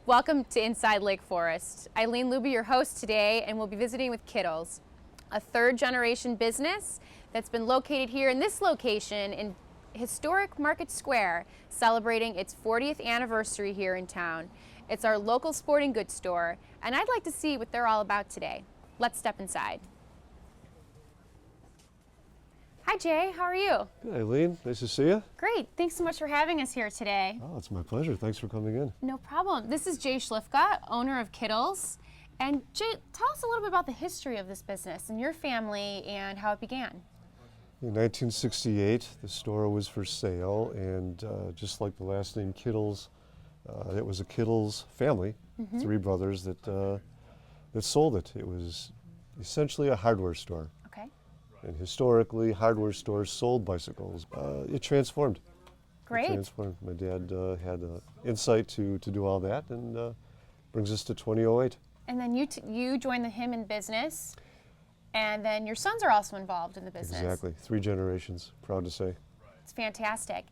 Welcome to Inside Lake Forest. Eileen Luby, your host today, and we'll be visiting with Kiddles, a third-generation business that's been located here in this location in historic Market Square, celebrating its 40th anniversary here in town. It's our local sporting goods store, and I'd like to see what they're all about today. Let's step inside. Hi Jay, how are you? Good, Eileen. Nice to see you. Great. Thanks so much for having us here today. Oh, it's my pleasure. Thanks for coming in. No problem. This is Jay Schlifka, owner of Kiddles. And Jay, tell us a little bit about the history of this business and your family and how it began. In 1968, the store was for sale, and just like the last name Kiddles, it was a Kiddles family, three brothers that sold it. It was essentially a hardware store. Okay. And historically, hardware stores sold bicycles. It transformed. Great. It transformed. My dad had insight to do all that, and brings us to 2008. And then you joined him in business, and then your sons are also involved in the business. Exactly. 3 generations, proud to say. It's fantastic.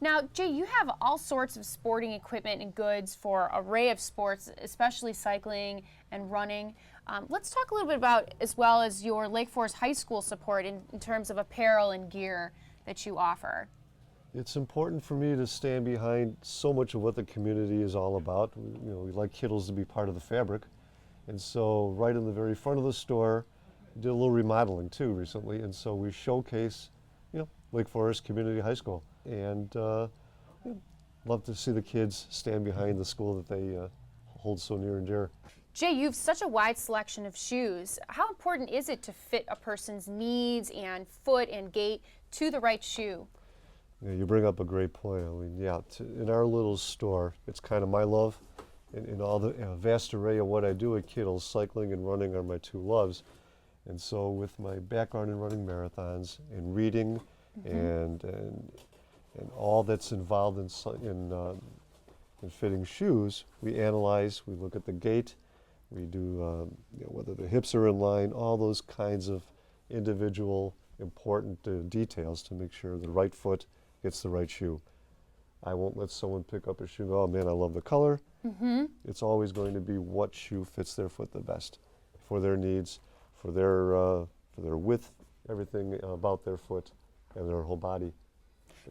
Now, Jay, you have all sorts of sporting equipment and goods for an array of sports, especially cycling and running. Let's talk a little bit about, as well as your Lake Forest High School support in terms of apparel and gear that you offer. It's important for me to stand behind so much of what the community is all about. We like Kiddles to be part of the fabric. And so right in the very front of the store, we did a little remodeling too recently. And so we showcase, Lake Forest Community High School. And love to see the kids stand behind the school that they hold so near and dear. Jay, you have such a wide selection of shoes. How important is it to fit a person's needs and foot and gait to the right shoe? Yeah, you bring up a great point. I mean, in our little store, it's kind of my love. In all the vast array of what I do at Kiddles, cycling and running are my 2 loves. And so with my background in running marathons and reading and all that's involved in fitting shoes, we analyze, we look at the gait, we do whether the hips are in line, all those kinds of individual important details to make sure the right foot gets the right shoe. I won't let someone pick up a shoe and go, oh man, I love the color. It's always going to be what shoe fits their foot the best for their needs, for their width, everything about their foot and their whole body.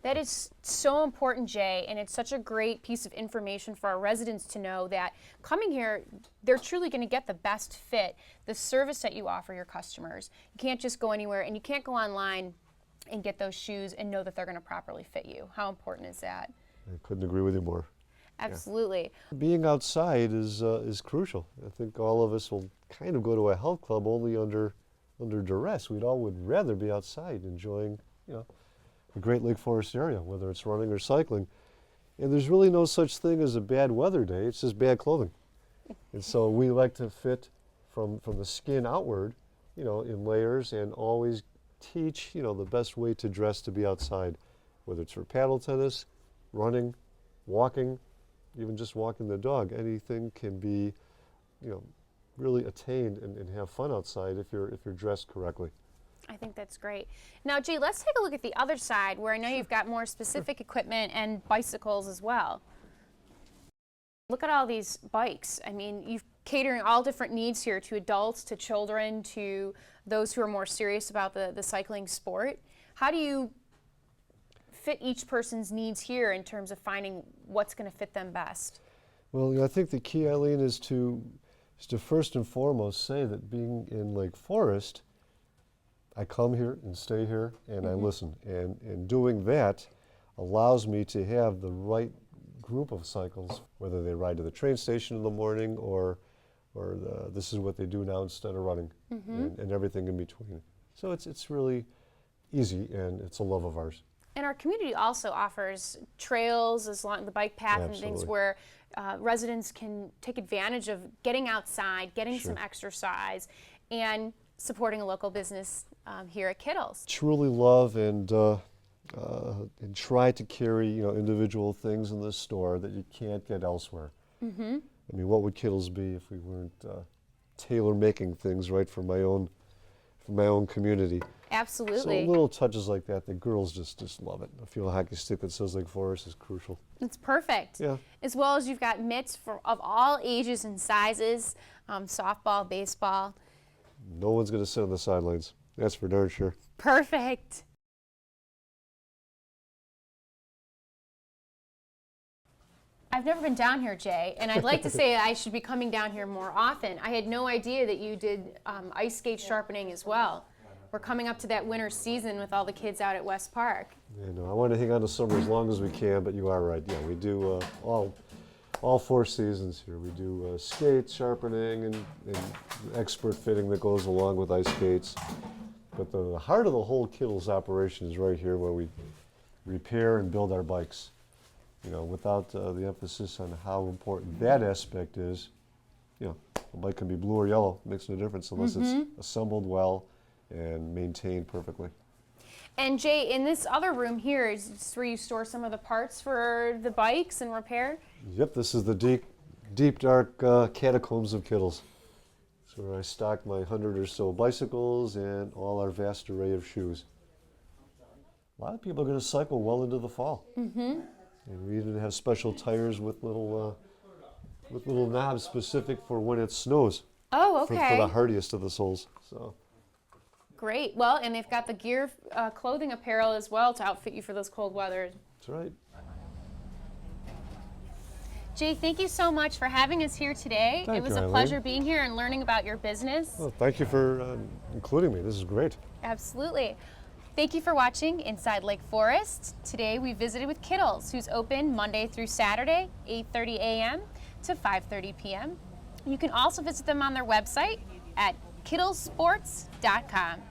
That is so important, Jay, and it's such a great piece of information for our residents to know that coming here, they're truly going to get the best fit, the service that you offer your customers. You can't just go anywhere, and you can't go online and get those shoes and know that they're going to properly fit you. How important is that? I couldn't agree with you more. Absolutely. Yeah. Being outside is crucial. I think all of us will kind of go to a health club only under duress. We'd all would rather be outside enjoying, the Great Lake Forest area, whether it's running or cycling. And there's really no such thing as a bad weather day. It's just bad clothing. And so we like to fit from the skin outward, in layers, and always teach, the best way to dress to be outside, whether it's for paddle tennis, running, walking, even just walking the dog. Anything can be, really attained and have fun outside if you're dressed correctly. I think that's great. Now, Jay, let's take a look at the other side where I know you've got more specific equipment and bicycles as well. Look at all these bikes. I mean, you're catering all different needs here, to adults, to children, to those who are more serious about the cycling sport. How do you fit each person's needs here in terms of finding what's going to fit them best? Well, I think the key, Eileen, is to first and foremost say that being in Lake Forest, I come here and stay here and I listen. And doing that allows me to have the right group of cycles, whether they ride to the train station in the morning or this is what they do now instead of running, and everything in between. So it's really easy, and it's a love of ours. And our community also offers trails along the bike path and things where residents can take advantage of getting outside, getting some exercise, and supporting a local business here at Kiddles. Truly love and try to carry individual things in this store that you can't get elsewhere. I mean, what would Kiddles be if we weren't tailor making things right for my own community? So Absolutely. little touches like that, the girls just love it. A field hockey stick that says Lake Forest is crucial. It's perfect. Yeah. As well as you've got mitts of all ages and sizes, softball, baseball. No one's going to sit on the sidelines. That's for darn sure. Perfect. I've never been down here, Jay, and I'd like to say I should be coming down here more often. I had no idea that you did ice skate sharpening as well. We're coming up to that winter season with all the kids out at West Park. You know, I want to hang on to summer as long as we can, but you are right. Yeah, we do all 4 seasons here. We do skate sharpening and expert fitting that goes along with ice skates. But the heart of the whole Kiddles operation is right here, where we repair and build our bikes. You know, without the emphasis on how important that aspect is, you know, a bike can be blue or yellow. It makes no difference unless it's assembled well and maintained perfectly. And Jay, in this other room here is just where you store some of the parts for the bikes and repair? Yep, this is the deep dark catacombs of Kiddles. It's where I stock my 100 or so bicycles and all our vast array of shoes. A lot of people are going to cycle well into the fall. And we even have special tires with little knobs specific for when it snows. Oh, For okay. the hardiest of the soles. So Great. Well, and they've got the gear, clothing apparel as well to outfit you for those cold weather. that's right. Jay, thank you so much for having us here today. Thank It was you, a Eileen. pleasure being here and learning about your business. Well, thank you for including me. This is great. Absolutely. Thank you for watching Inside Lake Forest. Today we visited with Kiddles, who's open Monday through Saturday, 8:30 a.m. to 5:30 p.m. You can also visit them on their website at kiddlesports.com.